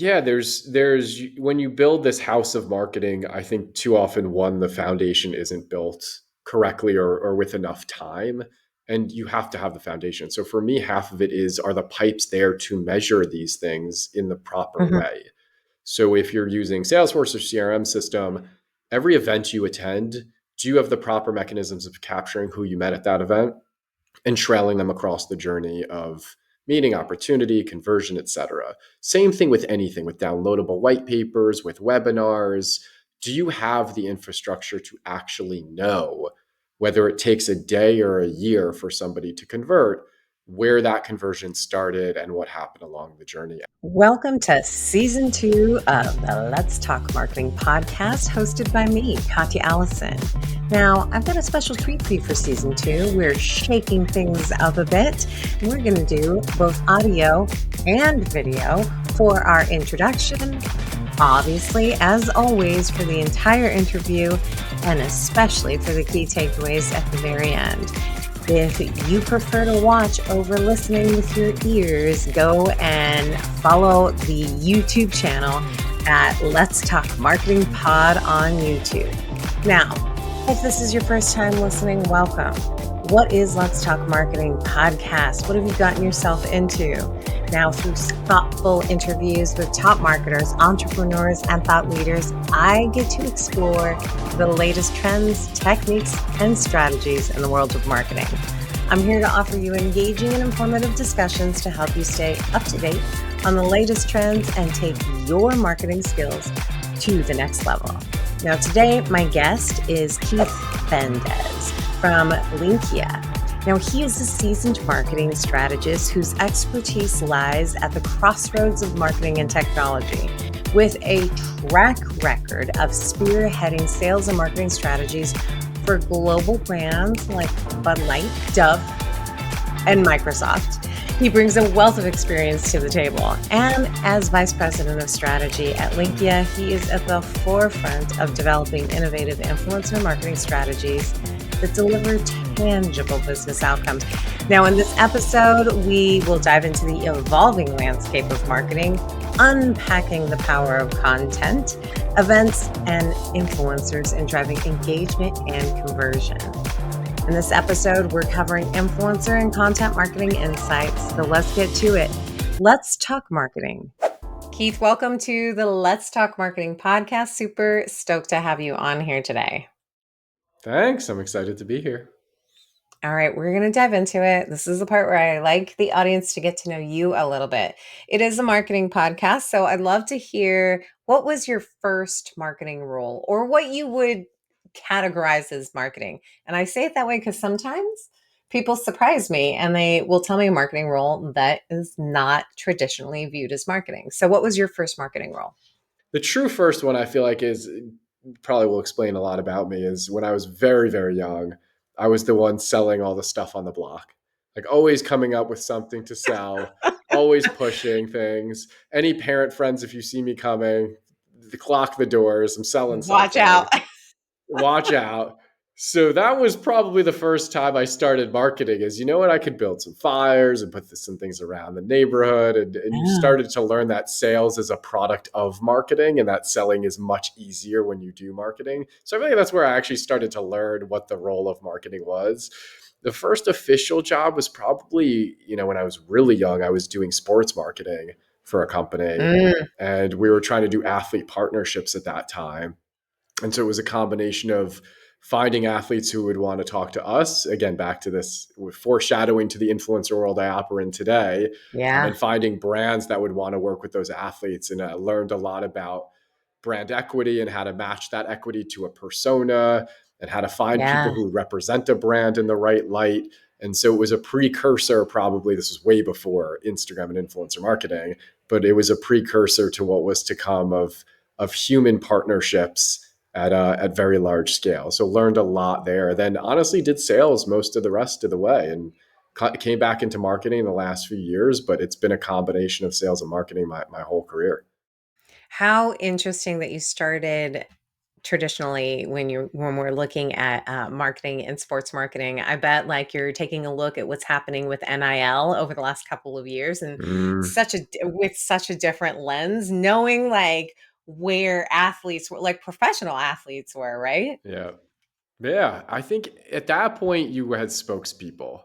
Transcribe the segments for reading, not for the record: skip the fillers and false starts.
Yeah, there's when you build this house of marketing, I think too often one, the foundation isn't built correctly or with enough time. And you have to have the foundation. So for me, half of it is, are the pipes there to measure these things in the proper Mhm. way? So if you're using Salesforce or CRM system, every event you attend, do you have the proper mechanisms of capturing who you met at that event and trailing them across the journey of meeting, opportunity, conversion, etc.? Same thing with anything, with downloadable white papers, with webinars. Do you have the infrastructure to actually know whether it takes a day or a year for somebody to convert, where that conversion started and what happened along the journey? Welcome to season 2 of the Let's Talk Marketing podcast, hosted by me, Katya Allison. Now, I've got a special treat for you for season 2. We're shaking things up a bit. We're going to do both audio and video for our introduction, obviously, as always, for the entire interview, and especially for the key takeaways at the very end. If you prefer to watch over listening with your ears, go and follow the YouTube channel at Let's Talk Marketing Pod on YouTube. Now, if this is your first time listening, welcome. What is Let's Talk Marketing Podcast? What have you gotten yourself into? Now, through thoughtful interviews with top marketers, entrepreneurs, and thought leaders, I get to explore the latest trends, techniques, and strategies in the world of marketing. I'm here to offer you engaging and informative discussions to help you stay up to date on the latest trends and take your marketing skills to the next level. Now, today, my guest is Keith Bendez from Linqia. Now, he is a seasoned marketing strategist whose expertise lies at the crossroads of marketing and technology, with a track record of spearheading sales and marketing strategies for global brands like Bud Light, Dove, and Microsoft. He brings a wealth of experience to the table. And as Vice President of Strategy at Linqia, he is at the forefront of developing innovative influencer marketing strategies that deliver tangible business outcomes. Now, in this episode, we will dive into the evolving landscape of marketing, unpacking the power of content, events, and influencers in driving engagement and conversion. In this episode, we're covering influencer and content marketing insights. So let's get to it. Let's talk marketing. Keith, welcome to the Let's Talk Marketing podcast. Super stoked to have you on here today. Thanks. I'm excited to be here. All right, we're going to dive into it. This is the part where I like the audience to get to know you a little bit. It is a marketing podcast, so I'd love to hear, what was your first marketing role, or what you would categorize as marketing? And I say it that way because sometimes people surprise me and they will tell me a marketing role that is not traditionally viewed as marketing. So what was your first marketing role? The true first one, I feel like, is probably will explain a lot about me, is when I was very, very young, I was the one selling all the stuff on the block, like always coming up with something to sell, always pushing things. Any parent friends, if you see me coming, clock the doors, I'm selling Watch something, out. watch out. So that was probably the first time I started marketing, is, you know what, I could build some fires and put some things around the neighborhood. And you Yeah. started to learn that sales is a product of marketing and that selling is much easier when you do marketing. So I think that's where I actually started to learn what the role of marketing was. The first official job was probably, when I was really young, I was doing sports marketing for a company, Mm, and we were trying to do athlete partnerships at that time. And so it was a combination of finding athletes who would want to talk to us, again, back to this foreshadowing to the influencer world I operate in today, and yeah. finding brands that would want to work with those athletes. And I learned a lot about brand equity and how to match that equity to a persona, and how to find Yeah. people who represent a brand in the right light. And so it was a precursor, probably this was way before Instagram and influencer marketing, but it was a precursor to what was to come of human partnerships at very large scale. So learned a lot there. Then honestly did sales most of the rest of the way, and came back into marketing in the last few years, but it's been a combination of sales and marketing my whole career. How interesting that you started traditionally when we're looking at marketing and sports marketing, I bet like you're taking a look at what's happening with NIL over the last couple of years, and Mm, such a with such a different lens, knowing like where athletes were, like professional athletes were, right? yeah. Yeah. I think at that point you had spokespeople,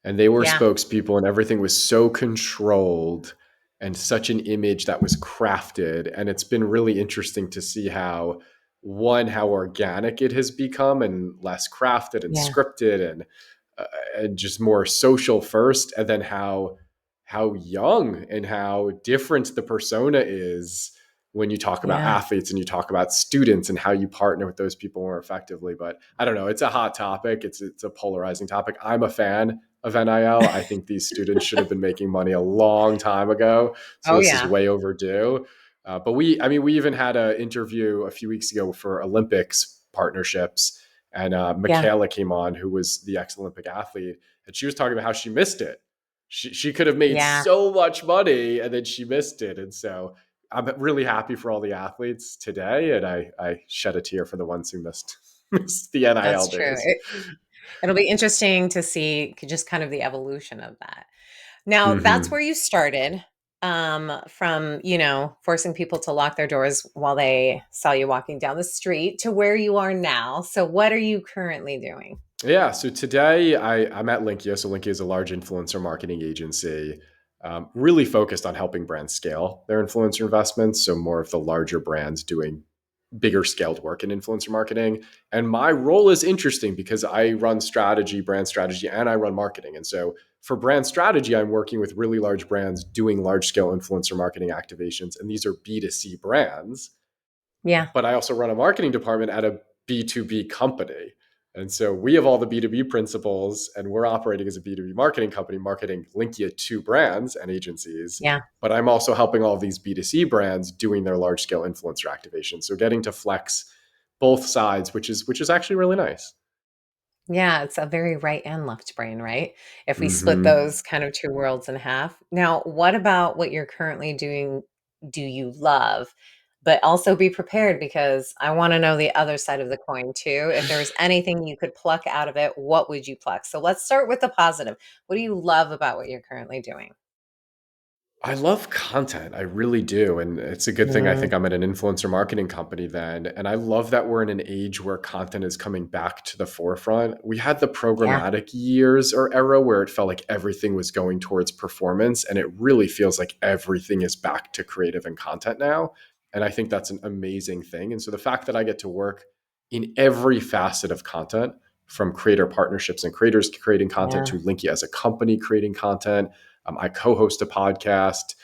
and they were Yeah, spokespeople, and everything was so controlled and such an image that was crafted. And it's been really interesting to see how, one, how organic it has become and less crafted and yeah, scripted, uh, and just more social first, and then how young and how different the persona is when you talk about yeah. athletes and you talk about students and how you partner with those people more effectively. But I don't know, it's a hot topic. It's a polarizing topic. I'm a fan of NIL. I think these students should have been making money a long time ago. So Oh this is yeah, way overdue. But we even had an interview a few weeks ago for Olympics partnerships, and yeah, Michaela came on, who was the ex-Olympic athlete, and she was talking about how she missed it. She could have made yeah. so much money, and then she missed it. And so I'm really happy for all the athletes today, and I shed a tear for the ones who missed missed the NIL That's true. days. It'll be interesting to see just kind of the evolution of that. Now, that's Hmm. where you started, from, forcing people to lock their doors while they saw you walking down the street to where you are now. So what are you currently doing? Yeah, so today I'm at Linqia. So Linqia is a large influencer marketing agency, really focused on helping brands scale their influencer investments. So more of the larger brands doing bigger scaled work in influencer marketing. And my role is interesting because I run strategy, brand strategy, and I run marketing. And so for brand strategy, I'm working with really large brands doing large scale influencer marketing activations. And these are B2C brands, Yeah, but I also run a marketing department at a B2B company. And so we have all the B2B principles, and we're operating as a B2B marketing company, marketing Linkia to brands and agencies. yeah. But I'm also helping all of these B2C brands doing their large scale influencer activations. So getting to flex both sides, which is actually really nice. Yeah, it's a very right and left brain, right? If we split Hmm. those kind of two worlds in half. Now, what about what you're currently doing do you love? But also be prepared because I want to know the other side of the coin too. If there was anything you could pluck out of it, what would you pluck? So let's start with the positive. What do you love about what you're currently doing? I love content. I really do. And it's a good thing I Mm, think I'm at an influencer marketing company then. And I love that we're in an age where content is coming back to the forefront. We had the yeah, programmatic years or era where it felt like everything was going towards performance. And it really feels like everything is back to creative and content now. And I think that's an amazing thing. And so the fact that I get to work in every facet of content, from creator partnerships and creators creating content yeah. to Linky as a company creating content, I co-host a podcast.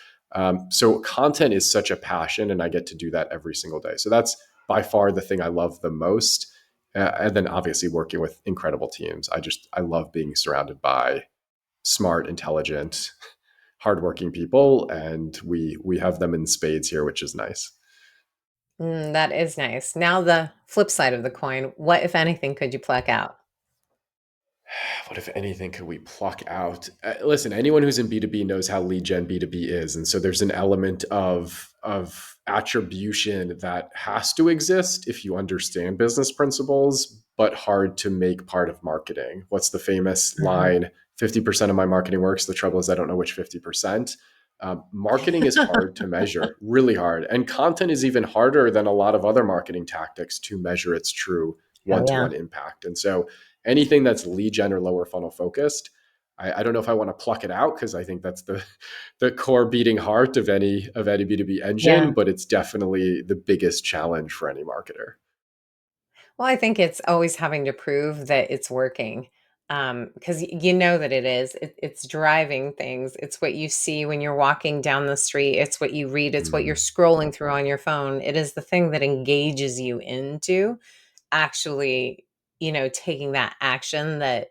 So content is such a passion, and I get to do that every single day. So that's by far the thing I love the most. And then obviously working with incredible teams. I love being surrounded by smart, intelligent, hardworking people, and we have them in spades here, which is nice. That is nice. Now, the flip side of the coin, what, if anything, could you pluck out? What if anything could we pluck out? Listen, anyone who's in B2B knows how lead gen B2B is. And so there's an element of attribution that has to exist if you understand business principles, but hard to make part of marketing. What's the famous Mhm. line? 50% of my marketing works. The trouble is I don't know which 50%. Marketing is hard to measure, really hard. And content is even harder than a lot of other marketing tactics to measure its true Oh, one to yeah. one impact. And so anything that's lead gen or lower funnel focused, I don't know if I want to pluck it out because I think that's the core beating heart of any B2B Yeah. engine, but it's definitely the biggest challenge for any marketer. Well, I think it's always having to prove that it's working, because you know that it is. It's driving things. It's what you see when you're walking down the street. It's what you read. It's what you're Mm. scrolling through on your phone. It is the thing that engages you into actually, taking that action that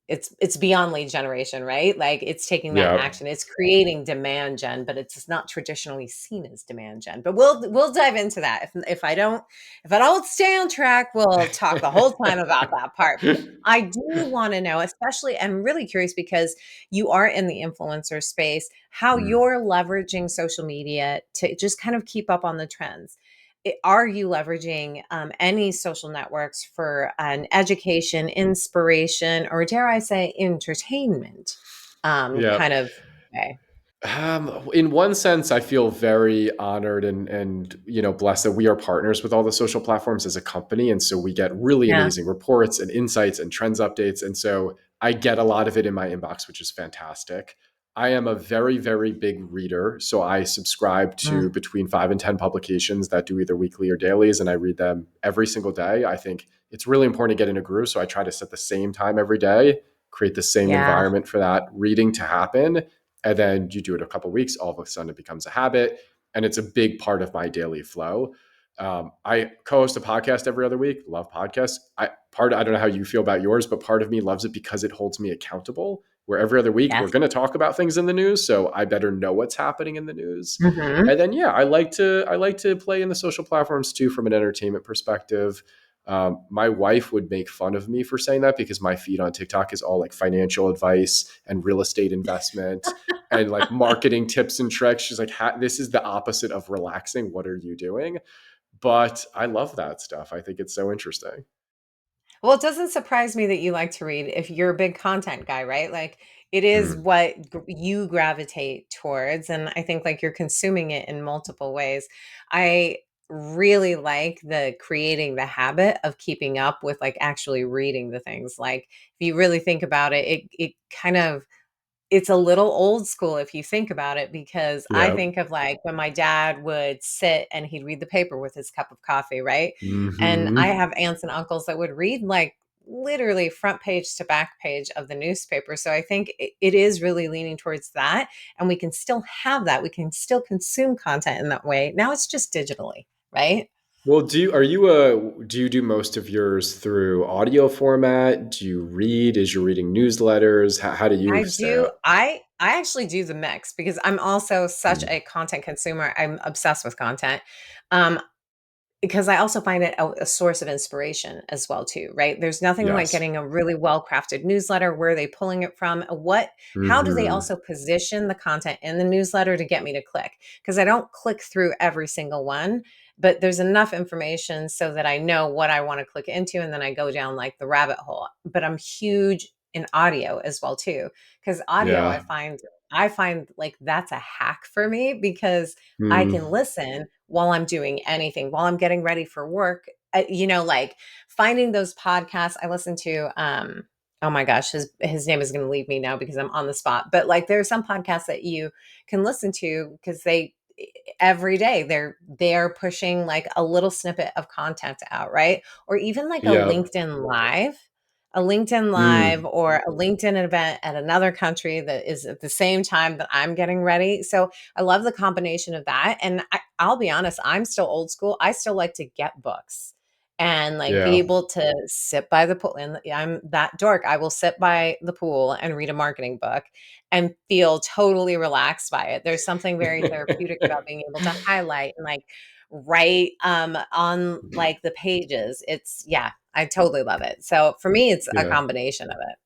it's beyond lead generation, right? Like it's taking that Yeah. action. It's creating demand gen, but it's not traditionally seen as demand gen. But we'll dive into that. If I don't stay on track, we'll talk the whole time about that part. But I do want to know, especially I'm really curious because you are in the influencer space, how Mm. you're leveraging social media to just kind of keep up on the trends. are you leveraging any social networks for an education, inspiration, or dare I say entertainment Yeah. kind of way? In one sense, I feel very honored and blessed that we are partners with all the social platforms as a company, and so we get really Yeah. amazing reports and insights and trends updates, and so I get a lot of it in my inbox, which is fantastic. I am a very very big reader, so I subscribe to Mm, between 5 and 10 publications that do either weekly or dailies, and I read them every single day. I think it's really important to get in a groove, so I try to set the same time every day, create the same yeah. environment for that reading to happen, and then you do it a couple of weeks, all of a sudden it becomes a habit, and it's a big part of my daily flow. I co-host a podcast every other week. Love podcasts. I don't know how you feel about yours, but part of me loves it because it holds me accountable. Where every other week we're Yes. going to talk about things in the news, so I better know what's happening in the news. Hmm. And then yeah, I like to play in the social platforms too from an entertainment perspective. My wife would make fun of me for saying that because my feed on TikTok is all like financial advice and real estate investment and like marketing tips and tricks. She's like, this is the opposite of relaxing. What are you doing? But I love that stuff. I think it's so interesting. Well, it doesn't surprise me that you like to read if you're a big content guy, right? Like it is Mm, what you gravitate towards. And I think like you're consuming it in multiple ways. I really like the creating the habit of keeping up with like actually reading the things. Like if you really think about it, it kind of it's a little old school if you think about it, because I yeah. think of like when my dad would sit and he'd read the paper with his cup of coffee, right? And I Hmm. have aunts and uncles that would read like literally front page to back page of the newspaper. So I think it is really leaning towards that. And we can still have that. We can still consume content in that way. Now it's just digitally, right? Well, do you do most of yours through audio format? Do you read? Is you reading newsletters? How do you I stay do. up? I actually do the mix because I'm also such Mm, a content consumer. I'm obsessed with content. Um, because I also find it a source of inspiration as well too, right? There's nothing like yes. getting a really well-crafted newsletter. Where are they pulling it from? How do they Hmm. also position the content in the newsletter to get me to click? Because I don't click through every single one, but there's enough information so that I know what I want to click into and then I go down like the rabbit hole. But I'm huge in audio as well too, because audio Yeah. I find like that's a hack for me because I can Mm, listen while I'm doing anything, while I'm getting ready for work. Like finding those podcasts I listen to. Oh my gosh, his name is going to leave me now because I'm on the spot. But like, there are some podcasts that you can listen to because they every day they're pushing like a little snippet of content out, right? Or even like yeah. a LinkedIn Live Mm, or a LinkedIn event at another country that is at the same time that I'm getting ready. So I love the combination of that. And I'll be honest, I'm still old school. I still like to get books and like be yeah. able to sit by the pool. And I'm that dork. I will sit by the pool and read a marketing book and feel totally relaxed by it. There's something very therapeutic about being able to highlight and like write on like the pages. It's yeah, I totally love it. So for me, it's a Yeah. combination of it.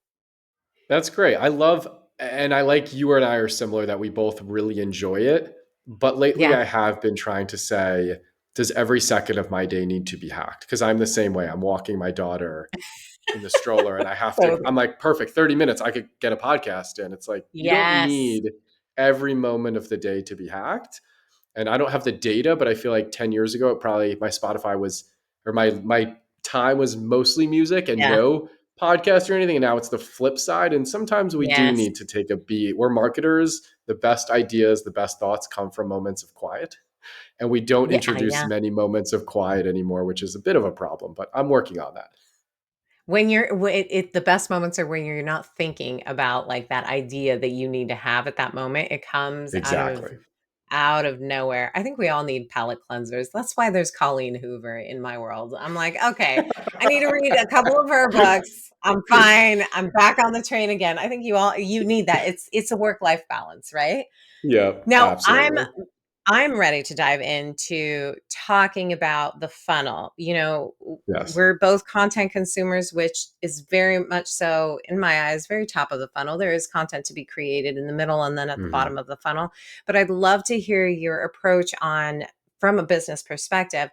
That's great. I love, and I like you and I are similar that we both really enjoy it. But lately, Yeah. I have been trying to say, does every second of my day need to be hacked? Because I'm the same way. I'm walking my daughter in the stroller and I have to, So I'm like, perfect, 30 minutes, I could get a podcast in. It's like, you don't yes. need every moment of the day to be hacked. And I don't have the data, but I feel like 10 years ago, it probably my Spotify was, or my time was mostly music and Yeah. no podcast or anything. And now it's the flip side. And sometimes we do Yes. need to take a beat. We're marketers. The best ideas, the best thoughts come from moments of quiet. And we don't Yeah. introduce Yeah. many moments of quiet anymore, which is a bit of a problem, but I'm working on that. When the best moments are when you're not thinking about like that idea that you need to have at that moment. It comes Exactly. out of nowhere. I think we all need palate cleansers. That's why there's Colleen Hoover in my world. I'm like, okay, I need to read a couple of her books. I'm fine. I'm back on the train again. I think you need that. It's a work-life balance, right? Yeah, Now, absolutely. I'm ready to dive into talking about the funnel. Yes. We're both content consumers, which is very much so, in my eyes, very top of the funnel. There is content to be created in the middle and then at the Hmm. bottom of the funnel. But I'd love to hear your approach on from a business perspective,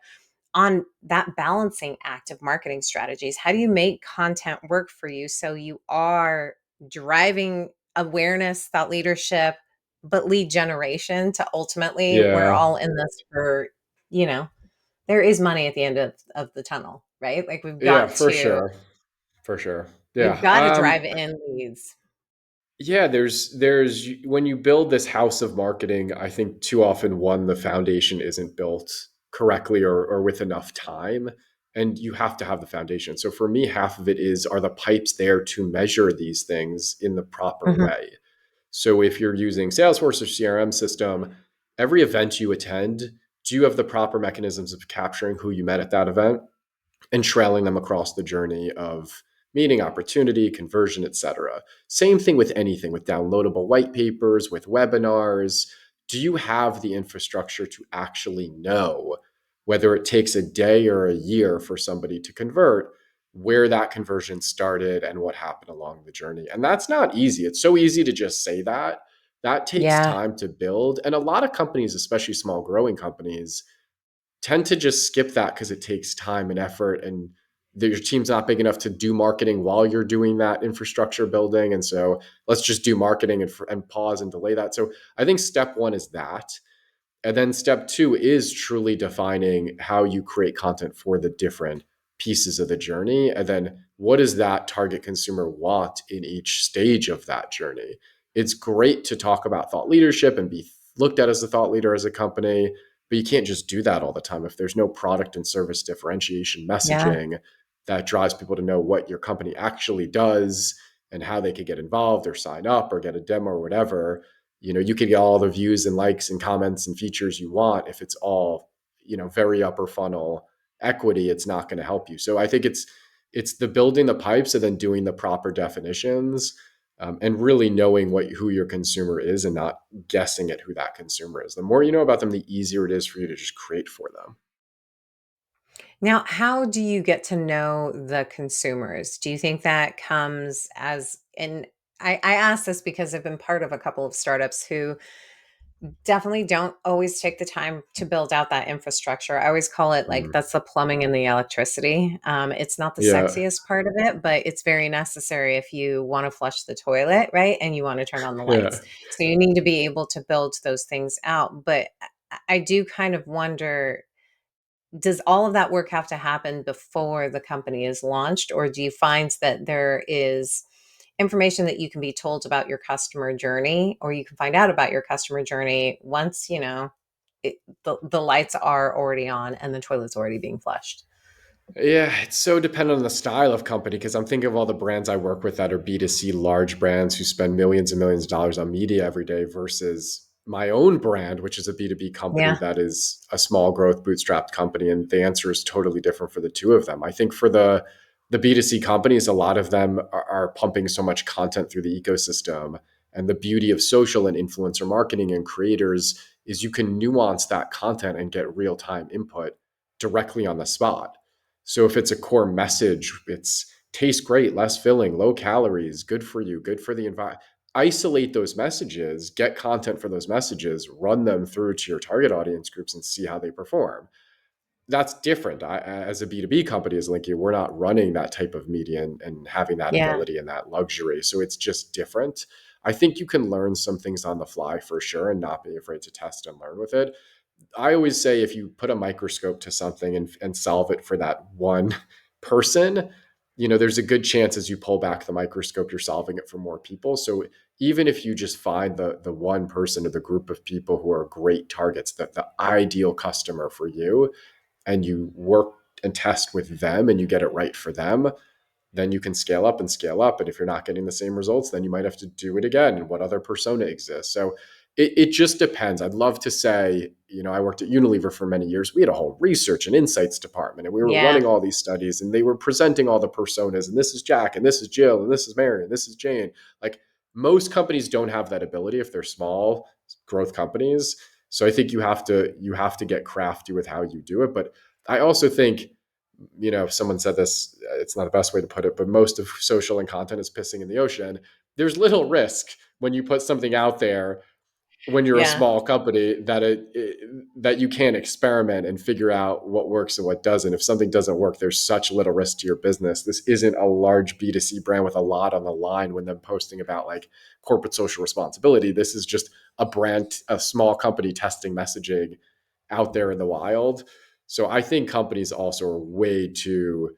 on that balancing act of marketing strategies, how do you make content work for you so you are driving awareness, thought leadership, but lead generation to ultimately we're Yeah. all in this for, you know, there is money at the end of the tunnel, right? Like Yeah, for sure. For sure. we've Yeah. got to drive in leads. Yeah, there's when you build this house of marketing, I think too often one, the foundation isn't built correctly or with enough time. And you have to have the foundation. So for me, half of it is, are the pipes there to measure these things in the proper Mhm. way? So if you're using Salesforce or CRM system, every event you attend, do you have the proper mechanisms of capturing who you met at that event and trailing them across the journey of meeting, opportunity, conversion, etc. Same thing with anything, with downloadable white papers, with webinars. Do you have the infrastructure to actually know whether it takes a day or a year for somebody to convert, where that conversion started and what happened along the journey? And that's not easy. It's so easy to just say that. That takes Yeah. time to build. And a lot of companies, especially small growing companies, tend to just skip that because it takes time and effort, and your team's not big enough to do marketing while you're doing that infrastructure building. And so let's just do marketing and pause and delay that. So I think step one is that. And then step two is truly defining how you create content for the different pieces of the journey. And then what does that target consumer want in each stage of that journey? It's great to talk about thought leadership and be looked at as a thought leader as a company, but you can't just do that all the time. If there's no product and service differentiation Yeah. messaging that drives people to know what your company actually does and how they could get involved or sign up or get a demo or whatever, you could get all the views and likes and comments and features you want. If it's all, very upper funnel equity, it's not going to help you. So I think it's the building the pipes and then doing the proper definitions, and really knowing who your consumer is and not guessing at who that consumer is. The more you know about them, the easier it is for you to just create for them. Now, how do you get to know the consumers? Do you think that comes as and I ask this because I've been part of a couple of startups who definitely don't always take the time to build out that infrastructure. I always call it like Mm. that's the plumbing and the electricity. It's not the Yeah. sexiest part of it, but it's very necessary if you want to flush the toilet, right? And you want to turn on the Yeah. lights. So you need to be able to build those things out. But I do kind of wonder, does all of that work have to happen before the company is launched, or do you find that there is information that you can be told about your customer journey, or you can find out about your customer journey once the lights are already on and the toilet's already being flushed? Yeah, it's so dependent on the style of company, because I'm thinking of all the brands I work with that are B2C large brands who spend millions and millions of dollars on media every day versus my own brand, which is a B2B company Yeah. that is a small growth bootstrapped company. And the answer is totally different for the two of them. I think for the B2C companies, a lot of them are pumping so much content through the ecosystem. And the beauty of social and influencer marketing and creators is you can nuance that content and get real time input directly on the spot. So if it's a core message, it's tastes great, less filling, low calories, good for you, good for the environment. Isolate those messages, get content for those messages, run them through to your target audience groups and see how they perform. That's different. As a B2B company, as Linqia, we're not running that type of media and having that Yeah. ability and that luxury. So it's just different. I think you can learn some things on the fly for sure and not be afraid to test and learn with it. I always say if you put a microscope to something and solve it for that one person, there's a good chance as you pull back the microscope, you're solving it for more people. So even if you just find the one person or the group of people who are great targets, the ideal customer for you, and you work and test with them and you get it right for them, then you can scale up and scale up. And if you're not getting the same results, then you might have to do it again. And what other persona exists? So it just depends. I'd love to say, I worked at Unilever for many years. We had a whole research and insights department, and we were Yeah. running all these studies, and they were presenting all the personas. And this is Jack, and this is Jill, and this is Mary, and this is Jane. Like most companies don't have that ability if they're small growth companies. So I think you have to get crafty with how you do it. But I also think, someone said this, it's not the best way to put it, but most of social and content is pissing in the ocean. There's little risk when you put something out there when you're a Yeah. small company that that you can't experiment and figure out what works and what doesn't. If something doesn't work, there's such little risk to your business. This isn't a large B2C brand with a lot on the line when them posting about like corporate social responsibility. This is just a brand, a small company testing messaging out there in the wild. So I think companies also are way too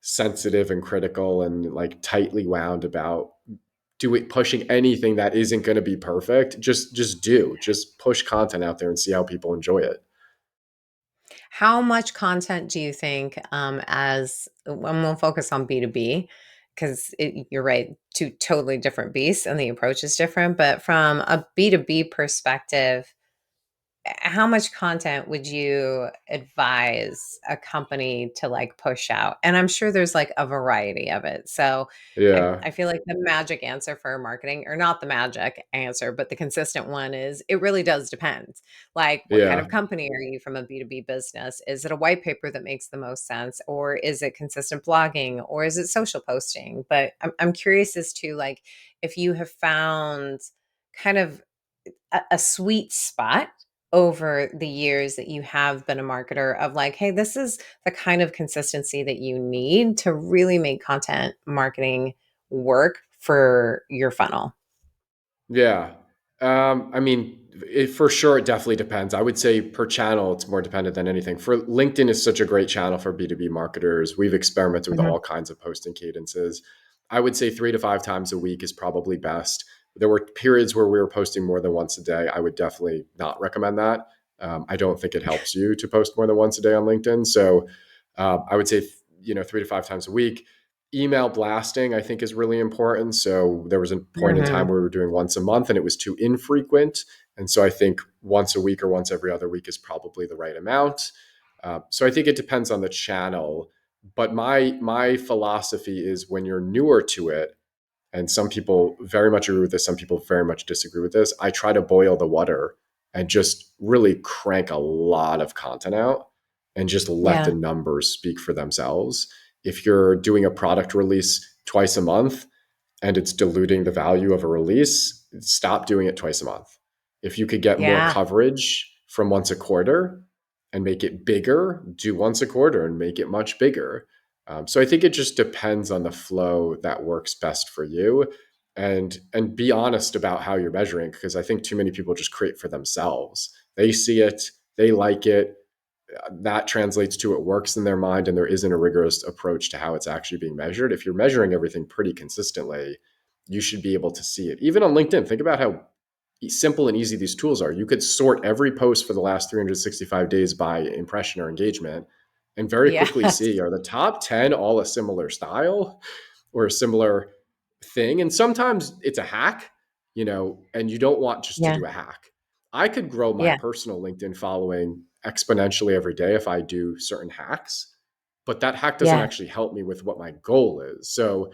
sensitive and critical and like tightly wound about pushing anything that isn't going to be perfect. Just push content out there and see how people enjoy it. How much content do you think, as when we'll focus on B2B, because you're right, two totally different beasts and the approach is different. But from a B2B perspective, how much content would you advise a company to like push out? And I'm sure there's like a variety of it. So Yeah, I feel like the magic answer for marketing, or not the magic answer, but the consistent one is it really does depend. Like, what kind yeah, of company are you from a B2B business? Is it a white paper that makes the most sense? Or is it consistent blogging? Or is it social posting? But I'm curious as to like if you have found kind of a sweet spot over the years that you have been a marketer of like, hey, this is the kind of consistency that you need to really make content marketing work for your funnel. yeah. I mean, for sure, it definitely depends. I would say per channel, it's more dependent than anything. For LinkedIn is such a great channel for B2B marketers. We've experimented with Mhm. all kinds of posting cadences. I would say 3 to 5 times a week is probably best. There were periods where we were posting more than once a day. I would definitely not recommend that. I don't think it helps you to post more than once a day on LinkedIn. So I would say, 3 to 5 times a week. Email blasting, I think, is really important. So there was a point in time Mhm. where we were doing once a month and it was too infrequent. And so I think once a week or once every other week is probably the right amount. So I think it depends on the channel. But my philosophy is when you're newer to it, and some people very much agree with this, some people very much disagree with this. I try to boil the water and just really crank a lot of content out and just let the Yeah. numbers speak for themselves. If you're doing a product release twice a month and it's diluting the value of a release, stop doing it twice a month. If you could get more Yeah. coverage from once a quarter and make it bigger, do once a quarter and make it much bigger. So I think it just depends on the flow that works best for you, and be honest about how you're measuring, because I think too many people just create for themselves. They see it, they like it, that translates to it works in their mind, and there isn't a rigorous approach to how it's actually being measured. If you're measuring everything pretty consistently, you should be able to see it. Even on LinkedIn, think about how simple and easy these tools are. You could sort every post for the last 365 days by impression or engagement and very quickly Yes. see, are the top 10 all a similar style or a similar thing? And sometimes it's a hack, and you don't want just to Yeah. do a hack. I could grow my Yeah. personal LinkedIn following exponentially every day if I do certain hacks, but that hack doesn't Yeah. actually help me with what my goal is. So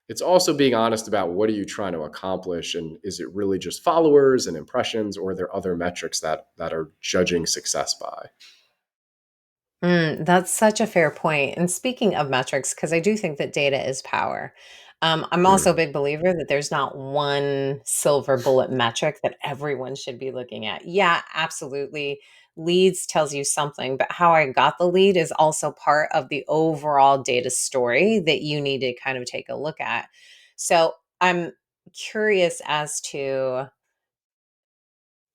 it's also being honest about what are you trying to accomplish, and is it really just followers and impressions, or are there other metrics that are judging success by? That's such a fair point. And speaking of metrics, because I do think that data is power. I'm also a Mm. big believer that there's not one silver bullet metric that everyone should be looking at. Yeah, absolutely. Leads tells you something, but how I got the lead is also part of the overall data story that you need to kind of take a look at. So I'm curious as to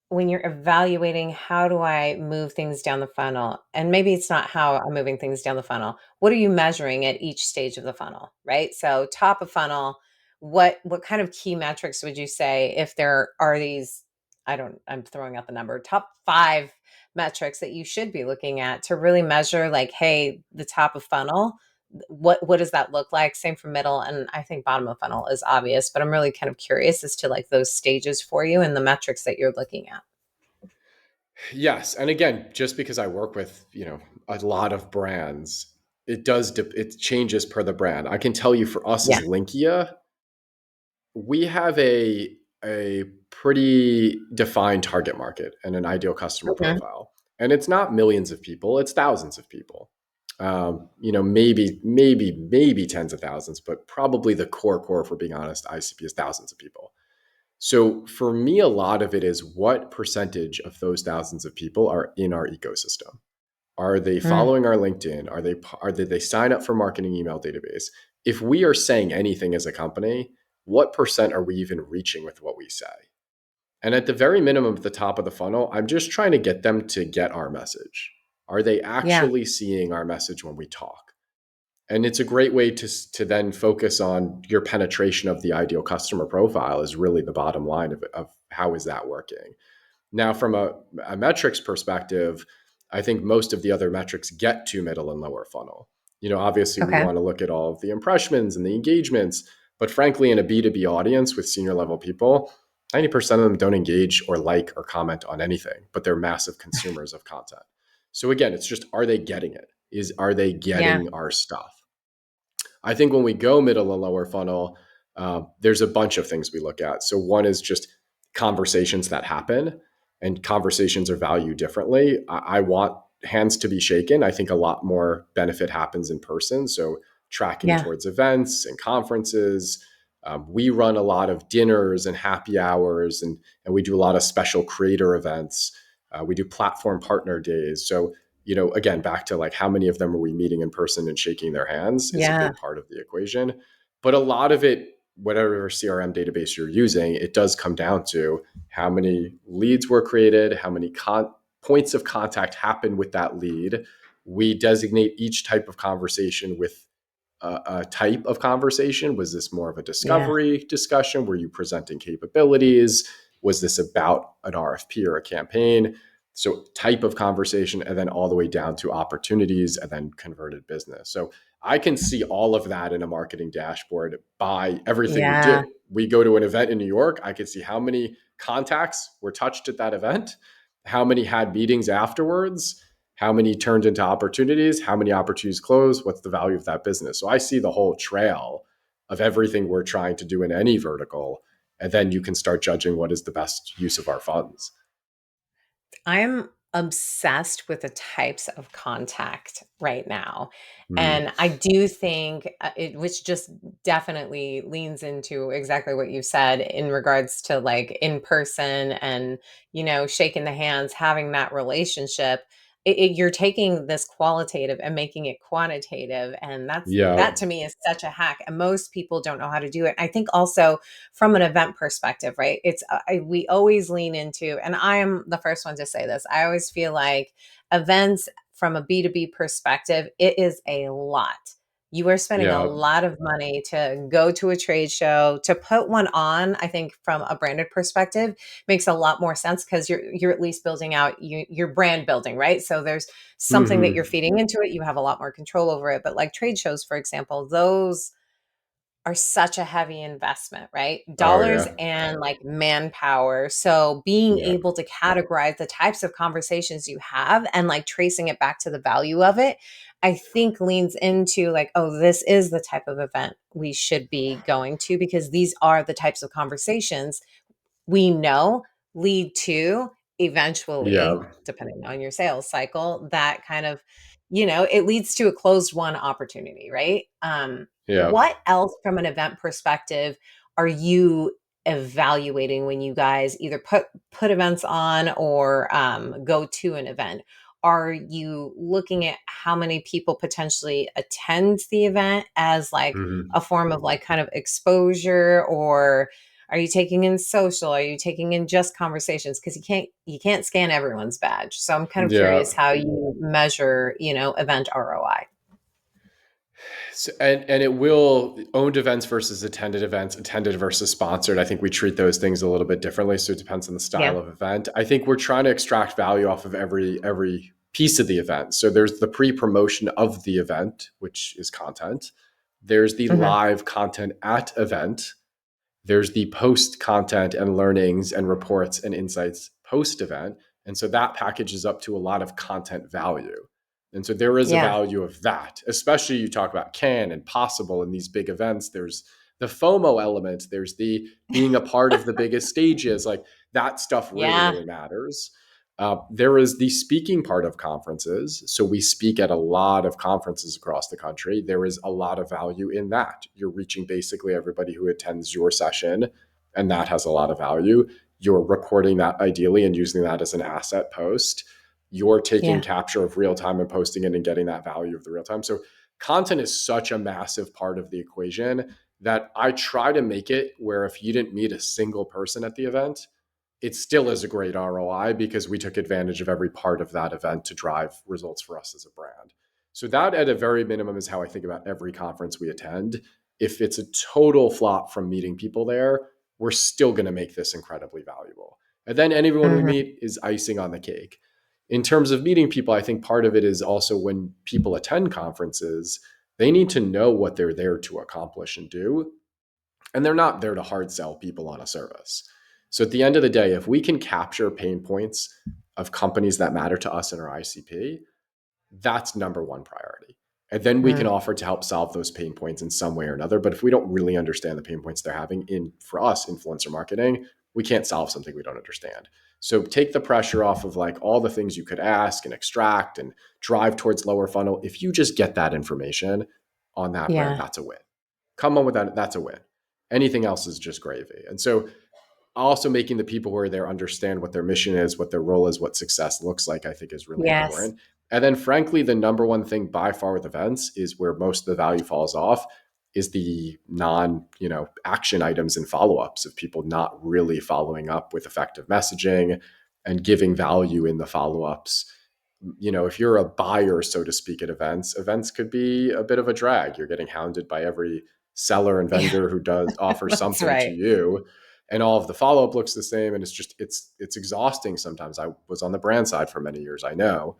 when you're evaluating how do I move things down the funnel, and maybe it's not how I'm moving things down the funnel, what are you measuring at each stage of the funnel, right? So top of funnel, what kind of key metrics would you say if there are these, I'm throwing out the number, top 5 metrics that you should be looking at to really measure like, hey, the top of funnel, what does that look like? Same for middle, and I think bottom of funnel is obvious, but I'm really kind of curious as to like those stages for you and the metrics that you're looking at. Yes, and again, just because I work with a lot of brands, it changes per the brand. I can tell you, for us Yeah. as Linqia, we have a pretty defined target market and an ideal customer Mhm. profile, and it's not millions of people; it's thousands of people. Maybe tens of thousands, but probably the core, if we're being honest, ICP is thousands of people. So for me, a lot of it is what percentage of those thousands of people are in our ecosystem. Are they Mm, following our LinkedIn? Did they sign up for marketing email database? If we are saying anything as a company, what percent are we even reaching with what we say? And at the very minimum, at the top of the funnel, I'm just trying to get them to get our message. Are they yeah, actually seeing our message when we talk? And it's a great way to then focus on your penetration of the ideal customer profile is really the bottom line of how is that working. Now, from a metrics perspective, I think most of the other metrics get to middle and lower funnel. Obviously, we okay. want to look at all of the impressions and the engagements, but frankly, in a B2B audience with senior level people, 90% of them don't engage or like or comment on anything, but they're massive consumers of content. So again, it's just, are they getting it? Are they Yeah, getting our stuff? I think when we go middle and lower funnel, there's a bunch of things we look at. So one is just conversations that happen, and conversations are valued differently. I want hands to be shaken. I think a lot more benefit happens in person. So tracking yeah, towards events and conferences. We run a lot of dinners and happy hours, and we do a lot of special creator events. We do platform partner days. So again, back to like how many of them are we meeting in person and shaking their hands is a yeah, big part of the equation. But a lot of it, whatever CRM database you're using, it does come down to how many leads were created, how many points of contact happen with that lead. We designate each type of conversation with a type of conversation. Was this more of a yeah, discovery discussion? Were you presenting capabilities? Was this about an RFP or a campaign? So, type of conversation, and then all the way down to opportunities and then converted business. So, I can see all of that in a marketing dashboard by everything we yeah. do. We go to an event in New York, I can see how many contacts were touched at that event, how many had meetings afterwards, how many turned into opportunities, how many opportunities closed, what's the value of that business. So I see the whole trail of everything we're trying to do in any vertical, and then you can start judging what is the best use of our funds. I'm obsessed with the types of contact right now. Mm. And I do think which just definitely leans into exactly what you said in regards to like in person and, shaking the hands, having that relationship. You're taking this qualitative and making it quantitative. And Yeah. that to me is such a hack. And most people don't know how to do it. I think also from an event perspective, right? We always lean into, and I am the first one to say this. I always feel like events from a B2B perspective, it is a lot. You are spending a Yeah. lot of money to go to a trade show, to put one on. I think from a branded perspective makes a lot more sense because you're at least building out your brand building, right? So there's something that you're Hmm. feeding into it. You have a lot more control over it. But like trade shows, for example, those are such a heavy investment, right? Oh, Dollars yeah. and like manpower. So being Yeah. able to categorize the types of conversations you have and like tracing it back to the value of it, I think leans into like, oh, this is the type of event we should be going to because these are the types of conversations we know lead to eventually, Yeah. depending on your sales cycle, that kind of, it leads to a closed one opportunity, right? Yeah. What else from an event perspective are you evaluating when you guys either put events on or go to an event? Are you looking at how many people potentially attend the event as like Hmm. a form of like kind of exposure, or are you taking in social? Are you taking in just conversations? Because you can't scan everyone's badge. So I'm kind of Yeah. curious how you measure, event ROI. So, and it will owned events versus attended versus sponsored. I think we treat those things a little bit differently. So it depends on the style Yeah. of event. I think we're trying to extract value off of every piece of the event. So there's the pre-promotion of the event, which is content. There's the Hmm. live content at event. There's the post content and learnings and reports and insights post event. And so that packages up to a lot of content value. And so there is a Yeah. value of that, especially you talk about can and possible in these big events. There's the FOMO element, there's the being a part of the biggest stages. Like that stuff really, Yeah. really matters. There is the speaking part of conferences. So we speak at a lot of conferences across the country. There is a lot of value in that. You're reaching basically everybody who attends your session and that has a lot of value. You're recording that ideally and using that as an asset post. You're taking Yeah. capture of real time and posting it and getting that value of the real time. So content is such a massive part of the equation that I try to make it where if you didn't meet a single person at the event, it still is a great ROI because we took advantage of every part of that event to drive results for us as a brand. So that at a very minimum is how I think about every conference we attend. If it's a total flop from meeting people there, we're still going to make this incredibly valuable. And then anyone we Mhm. meet is icing on the cake. In terms of meeting people, I think part of it is also when people attend conferences, they need to know what they're there to accomplish and do. And they're not there to hard sell people on a service. So at the end of the day, if we can capture pain points of companies that matter to us in our ICP, that's number one priority. And then we can Mm. offer to help solve those pain points in some way or another. But if we don't really understand the pain points they're having in, for us, influencer marketing, we can't solve something we don't understand. So take the pressure off of like all the things you could ask and extract and drive towards lower funnel. If you just get that information on that brand, Yeah. that's a win. Come on with that, that's a win. Anything else is just gravy. And so also making the people who are there understand what their mission is, what their role is, what success looks like, I think is really Yes. important. And then frankly, the number one thing by far with events is where most of the value falls off is the non, action items and follow-ups of people not really following up with effective messaging and giving value in the follow-ups. If you're a buyer, so to speak, at events could be a bit of a drag. You're getting hounded by every seller and Yeah. vendor who does offer That's something to right. you, and all of the follow-up looks the same, and it's exhausting sometimes. I was on the brand side for many years, I know.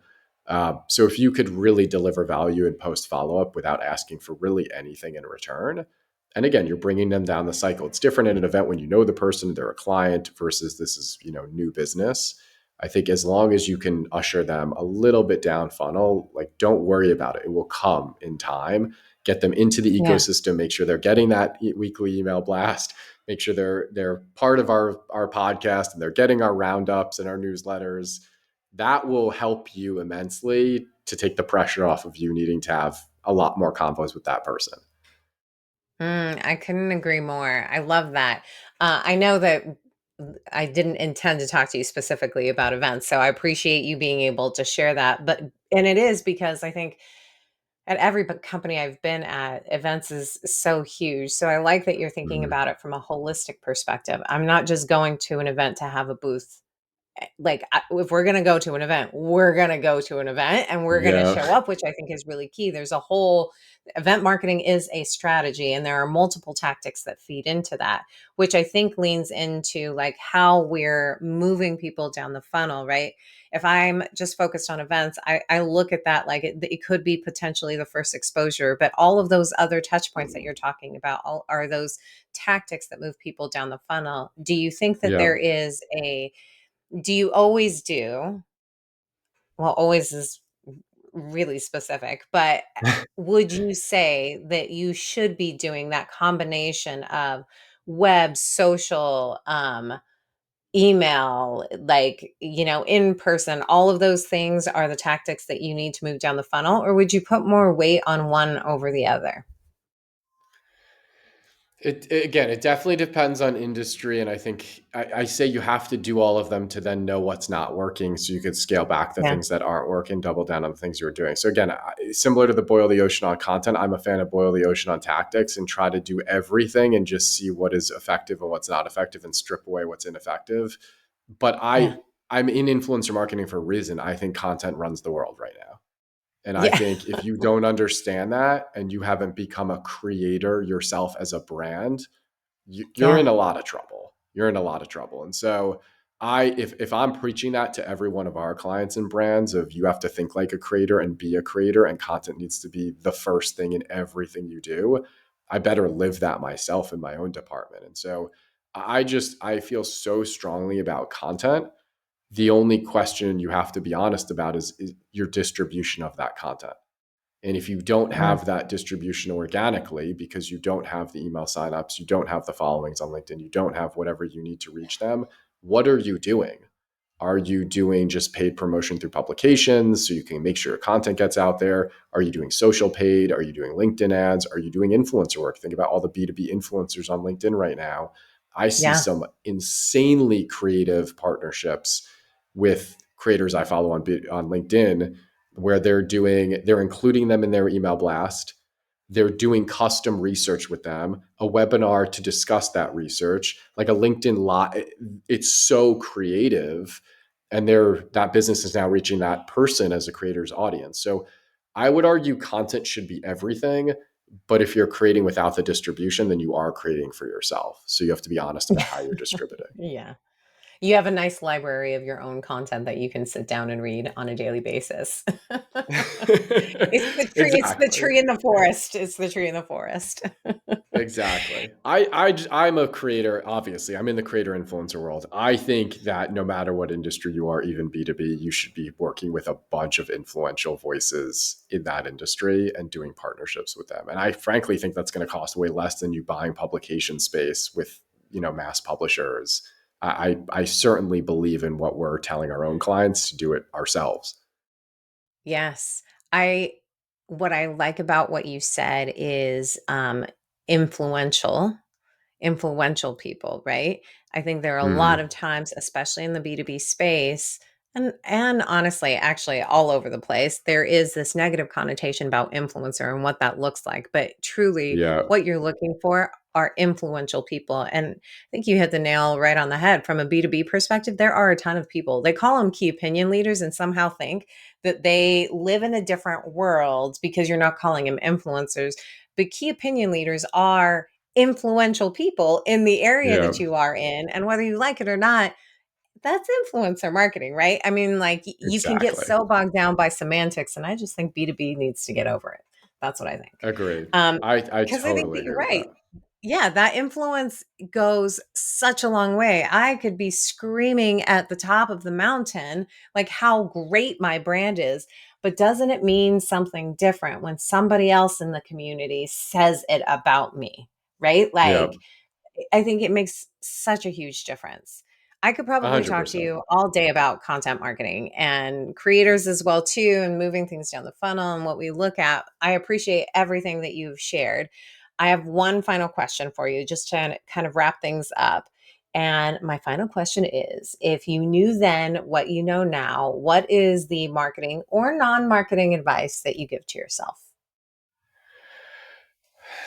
So if you could really deliver value and post follow-up without asking for really anything in return, and again, you're bringing them down the cycle. It's different at an event when you know the person, they're a client, versus this is new business. I think as long as you can usher them a little bit down funnel, like don't worry about it. It will come in time. Get them into the Yeah. ecosystem, make sure they're getting that weekly email blast, make sure they're part of our podcast and they're getting our roundups and our newsletters. That will help you immensely to take the pressure off of you needing to have a lot more convos with that person. I couldn't agree more. I love that. I know that I didn't intend to talk to you specifically about events, so I appreciate you being able to share that. But and it is because I think at every company I've been at, events is so huge. So I like that you're thinking Mhm. about it from a holistic perspective. I'm not just going to an event to have a booth. Like if we're going to go to an event, we're going to go to an event and we're going to Yeah. show up, which I think is really key. There's a whole event marketing is a strategy and there are multiple tactics that feed into that, which I think leans into like how we're moving people down the funnel, right? If I'm just focused on events, I look at that like it could be potentially the first exposure, but all of those other touch points that you're talking about are those tactics that move people down the funnel. Do you think that Yeah. there is a do you always do well, always is really specific, but would you say that you should be doing that combination of web, social, email, like, in person, all of those things are the tactics that you need to move down the funnel, or would you put more weight on one over the other? Again, it definitely depends on industry, and I think I say you have to do all of them to then know what's not working, so you could scale back the Yeah. things that aren't working, double down on the things you're doing. So again, similar to the boil the ocean on content, I'm a fan of boil the ocean on tactics and try to do everything and just see what is effective and what's not effective and strip away what's ineffective. But Yeah. I'm in influencer marketing for a reason. I think content runs the world right now. And I Yeah. think if you don't understand that and you haven't become a creator yourself as a brand, you're Yeah. in a lot of trouble. You're in a lot of trouble. And so if I'm preaching that to every one of our clients and brands of you have to think like a creator and be a creator and content needs to be the first thing in everything you do, I better live that myself in my own department. And so I feel so strongly about content. The only question you have to be honest about is your distribution of that content. And if you don't Mm. have that distribution organically because you don't have the email signups, you don't have the followings on LinkedIn, you don't have whatever you need to reach them, what are you doing? Are you doing just paid promotion through publications so you can make sure your content gets out there? Are you doing social paid? Are you doing LinkedIn ads? Are you doing influencer work? Think about all the B2B influencers on LinkedIn right now. I see Yeah. some insanely creative partnerships with creators I follow on LinkedIn where they're including them in their email blast. They're doing custom research with them, a webinar to discuss that research, like a LinkedIn live. It's so creative, and that business is now reaching that person as a creator's audience. So I would argue content should be everything, but if you're creating without the distribution, then you are creating for yourself. So you have to be honest about how you're distributing. Yeah. You have a nice library of your own content that you can sit down and read on a daily basis. It's the Exactly. tree in the forest. It's the tree in the forest. Exactly. I'm a creator. Obviously, I'm in the creator influencer world. I think that no matter what industry you are, even B2B, you should be working with a bunch of influential voices in that industry and doing partnerships with them. And I frankly think that's going to cost way less than you buying publication space with, mass publishers. I certainly believe in what we're telling our own clients to do it ourselves. Yes. I what I like about what you said is influential influential people, right? I think there are a lot Mhm. of times, especially in the B2B space, and honestly, actually all over the place, there is this negative connotation about influencer and what that looks like. But truly, Yeah. what you're looking for are influential people. And I think you hit the nail right on the head. From a B2B perspective, there are a ton of people. They call them key opinion leaders and somehow think that they live in a different world because you're not calling them influencers. But key opinion leaders are influential people in the area Yeah. that you are in. And whether you like it or not, that's influencer marketing, right? I mean, like you can get Exactly. so bogged down by semantics. And I just think B2B needs to get over it. That's what I think. Agreed. Um, I because I think totally that you're agree with right. that. Yeah, that influence goes such a long way. I could be screaming at the top of the mountain, like how great my brand is. But doesn't it mean something different when somebody else in the community says it about me? Right? Yeah. Like, I think it makes such a huge difference. I could probably talk to 100%. you all day about content marketing and creators as well too, and moving things down the funnel and what we look at. I appreciate everything that you've shared. I have one final question for you just to kind of wrap things up. And my final question is, if you knew then what you know now, what is the marketing or non-marketing advice that you give to yourself?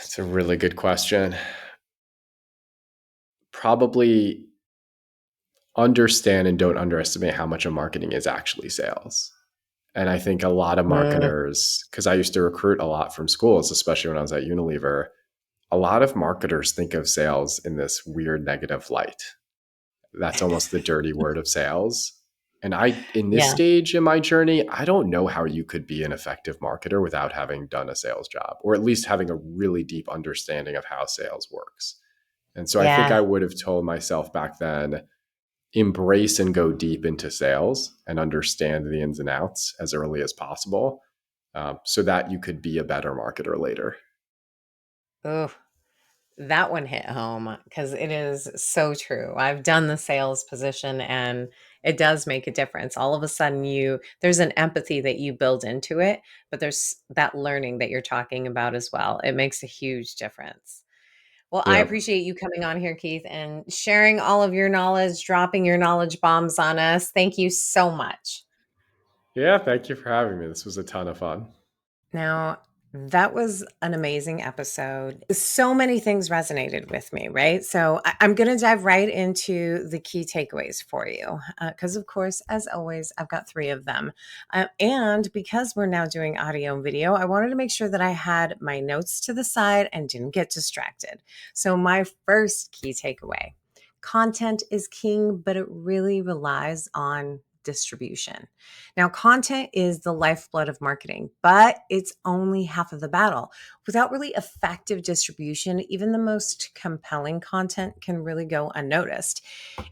It's a really good question. Probably understand and don't underestimate how much of marketing is actually sales. And I think a lot of Mm, marketers, because I used to recruit a lot from schools, especially when I was at Unilever, a lot of marketers think of sales in this weird negative light. That's almost the dirty word of sales. And in this yeah, stage in my journey, I don't know how you could be an effective marketer without having done a sales job, or at least having a really deep understanding of how sales works. And so I think I yeah. would have told myself back then, embrace and go deep into sales and understand the ins and outs as early as possible, so that you could be a better marketer later. Ooh, that one hit home because it is so true. I've done the sales position and it does make a difference. All of a sudden there's an empathy that you build into it, but there's that learning that you're talking about as well. It makes a huge difference. Well, I Yeah. appreciate you coming on here, Keith, and sharing all of your knowledge, dropping your knowledge bombs on us. Thank you so much. Yeah. Thank you for having me. This was a ton of fun. Now, that was an amazing episode. So many things resonated with me, right? So I'm going to dive right into the key takeaways for you. Because, of course, as always, I've got three of them. And because we're now doing audio and video, I wanted to make sure that I had my notes to the side and didn't get distracted. So, my first key takeaway: content is king, but it really relies on distribution. Now, content is the lifeblood of marketing, but it's only half of the battle. Without really effective distribution, even the most compelling content can really go unnoticed.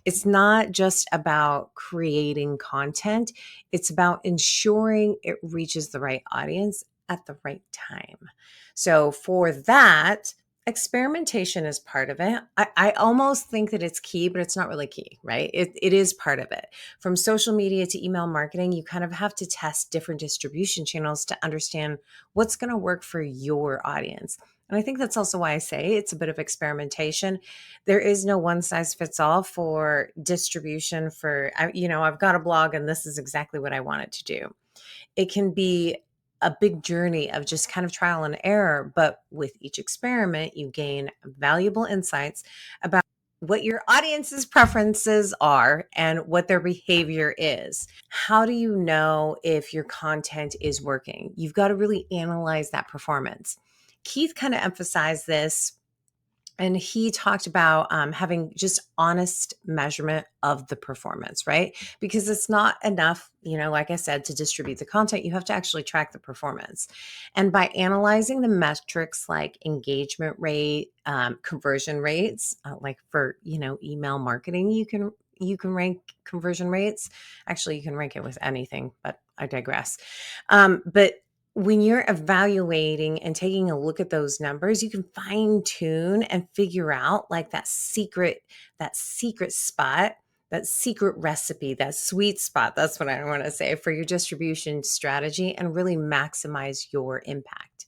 It's not just about creating content, it's about ensuring it reaches the right audience at the right time. So, for that, Experimentation is part of it. I almost think that it's key, but it's not really key, right? It is part of it. From social media to email marketing, you kind of have to test different distribution channels to understand what's going to work for your audience. And I think that's also why I say it's a bit of experimentation. There is no one size fits all for distribution for, I've got a blog and this is exactly what I want it to do. It can be a big journey of just kind of trial and error. But with each experiment, you gain valuable insights about what your audience's preferences are and what their behavior is. How do you know if your content is working? You've got to really analyze that performance. Keith kind of emphasized this, and he talked about having just honest measurement of the performance, right? Because it's not enough, like I said, to distribute the content. You have to actually track the performance. And by analyzing the metrics like engagement rate, conversion rates, like for, email marketing, you can rank conversion rates. Actually, you can rank it with anything, but I digress. But when you're evaluating and taking a look at those numbers, you can fine tune and figure out like that secret spot, that secret recipe, that sweet spot. That's what I want to say for your distribution strategy and really maximize your impact.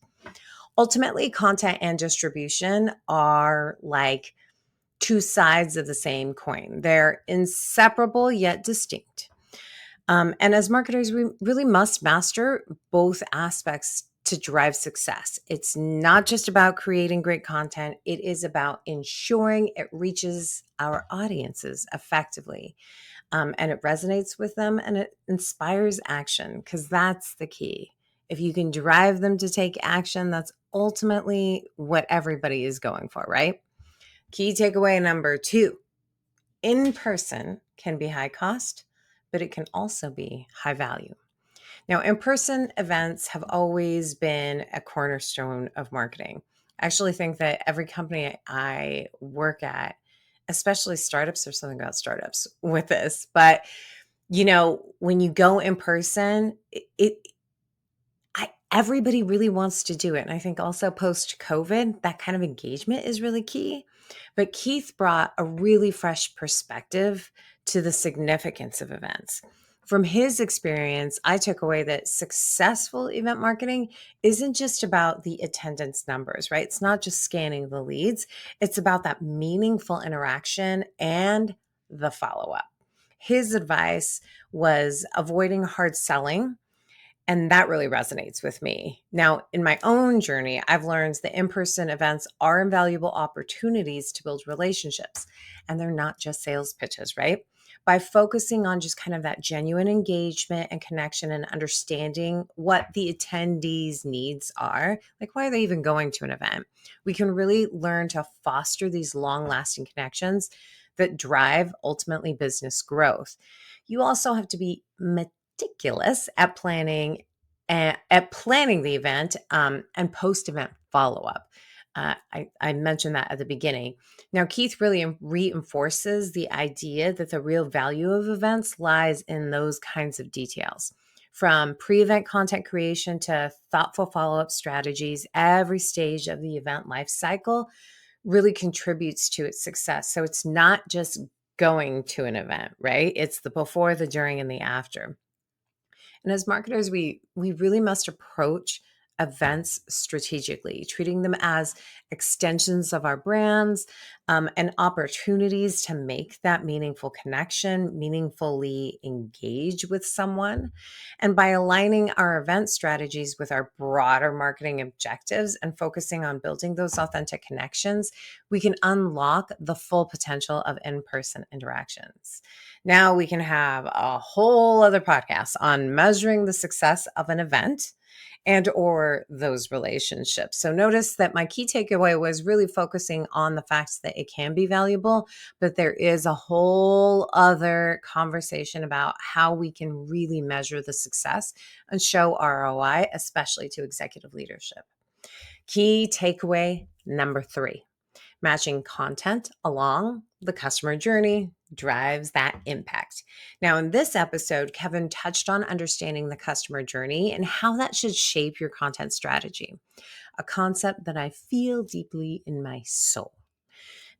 Ultimately, content and distribution are like two sides of the same coin. They're inseparable yet distinct. And as marketers, we really must master both aspects to drive success. It's not just about creating great content, it is about ensuring it reaches our audiences effectively. And it resonates with them and it inspires action, because that's the key. If you can drive them to take action, that's ultimately what everybody is going for, right? Key takeaway number 2: in person can be high cost, but it can also be high value. Now, in person events have always been a cornerstone of marketing. I actually think that every company I work at, especially startups, there's something about startups with this, but when you go in person, everybody really wants to do it. And I think also post COVID, that kind of engagement is really key. But Keith brought a really fresh perspective to the significance of events. From his experience, I took away that successful event marketing isn't just about the attendance numbers, right? It's not just scanning the leads. It's about that meaningful interaction and the follow-up. His advice was avoiding hard selling, and that really resonates with me. Now, in my own journey, I've learned that in-person events are invaluable opportunities to build relationships, and they're not just sales pitches, right? By focusing on just kind of that genuine engagement and connection and understanding what the attendees' needs are, like why are they even going to an event, we can really learn to foster these long-lasting connections that drive ultimately business growth. You also have to be meticulous at planning the event and post-event follow-up. I mentioned that at the beginning. Now, Keith really reinforces the idea that the real value of events lies in those kinds of details. From pre-event content creation to thoughtful follow-up strategies, every stage of the event life cycle really contributes to its success. So it's not just going to an event, right? It's the before, the during, and the after. And as marketers, we really must approach events strategically, treating them as extensions of our brands and opportunities to make that meaningful connection, meaningfully engage with someone. And by aligning our event strategies with our broader marketing objectives and focusing on building those authentic connections, we can unlock the full potential of in-person interactions. Now we can have a whole other podcast on measuring the success of an event and or those relationships. So notice that my key takeaway was really focusing on the fact that it can be valuable, but there is a whole other conversation about how we can really measure the success and show ROI, especially to executive leadership. Key takeaway number 3: matching content along the customer journey drives that impact. Now, in this episode, Kevin touched on understanding the customer journey and how that should shape your content strategy, a concept that I feel deeply in my soul.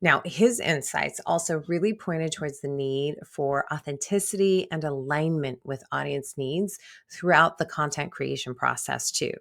Now, his insights also really pointed towards the need for authenticity and alignment with audience needs throughout the content creation process, too.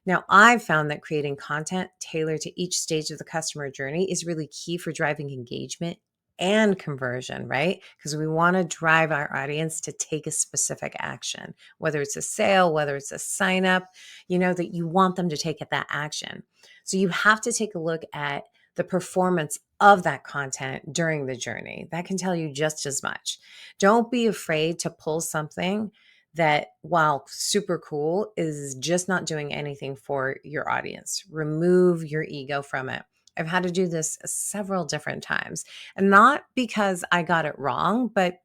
Now, I've found that creating content tailored to each stage of the customer journey is really key for driving engagement and conversion, right? Because we want to drive our audience to take a specific action, whether it's a sale, whether it's a sign up, that you want them to take that action. So you have to take a look at the performance of that content during the journey. That can tell you just as much. Don't be afraid to pull something that, while super cool, is just not doing anything for your audience. Remove your ego from it. I've had to do this several different times, and not because I got it wrong, but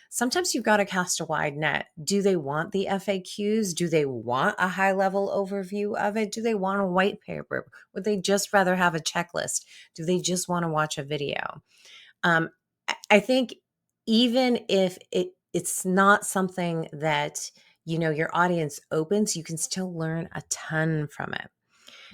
sometimes you've got to cast a wide net. Do they want the FAQs? Do they want a high level overview of it? Do they want a white paper? Would they just rather have a checklist? Do they just want to watch a video? I think even if it's not something that, your audience opens, you can still learn a ton from it.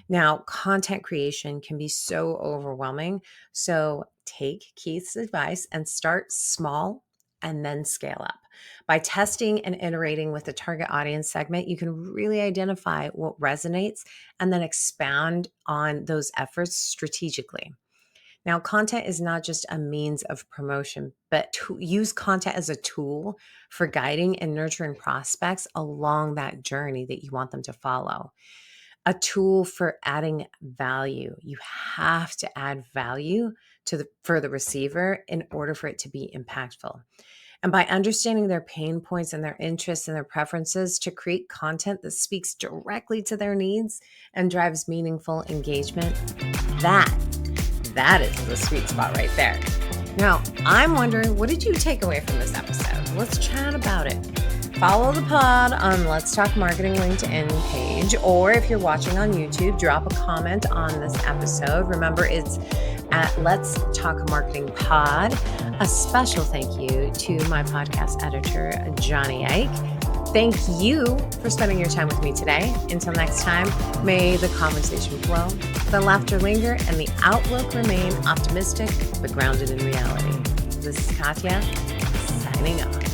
Now, content creation can be so overwhelming. So take Keith's advice and start small and then scale up. By testing and iterating with the target audience segment, you can really identify what resonates and then expand on those efforts strategically. Now, content is not just a means of promotion, but to use content as a tool for guiding and nurturing prospects along that journey that you want them to follow. A tool for adding value. You have to add value for the receiver in order for it to be impactful. And by understanding their pain points and their interests and their preferences, to create content that speaks directly to their needs and drives meaningful engagement, that is the sweet spot right there. Now, I'm wondering, what did you take away from this episode? Let's chat about it. Follow the pod on Let's Talk Marketing LinkedIn page, or if you're watching on YouTube, drop a comment on this episode. Remember, it's at Let's Talk Marketing Pod. A special thank you to my podcast editor, Johnny Ike. Thank you for spending your time with me today. Until next time, may the conversation flow, the laughter linger, and the outlook remain optimistic but grounded in reality. This is Katya, signing off.